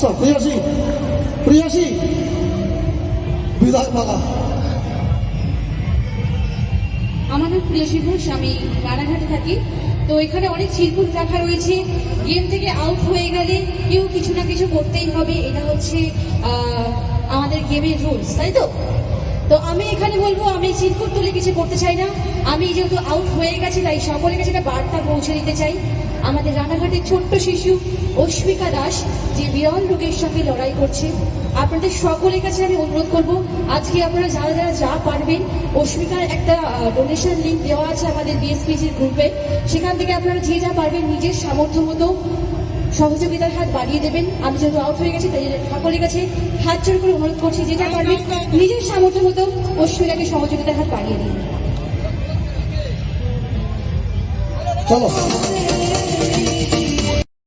আসো প্রিয়াসী, প্রিয়াসী বিদায় মালা। আমাদের প্রিয়সী ঘোষ, আমি রানাঘাটে থাকি। তো এখানে অনেক চিরকুট রাখা রয়েছে। গেম থেকে আউট হয়ে গেলে কেউ কিছু না কিছু করতেই হবে, এটা হচ্ছে আমাদের গেমের রুলস, তাই তো? তো আমি এখানে বলবো, আমি চিরকুট তুলে কিছু করতে চাই না। আমি যেহেতু আউট হয়ে গেছি, তাই সকলের কাছে একটা বার্তা পৌঁছে দিতে চাই। আমাদের রানাঘাটের ছোট্ট শিশু অস্মিকা দাস, যে বিরল রোগের সঙ্গে লড়াই করছে, আপনাদের সকলের কাছে আমি অনুরোধ করব, আজকে আপনারা যারা যারা যা পারবেন, অস্মিকার একটা ডোনেশন লিঙ্ক দেওয়া আছে আমাদের বিএসপিজির গ্রুপে, সেখান থেকে আপনারা যে যা পারবেন নিজের সামর্থ্য মতো সহযোগিতার হাত বাড়িয়ে দেবেন। আমি যেহেতু আউট হয়ে গেছি, তাই সকলের কাছে হাত জোর করে অনুরোধ করছি, যেটা পারবেন নিজের সামর্থ্য মতো অস্মিকাকে সহযোগিতার হাত বাড়িয়ে দিন। চলো।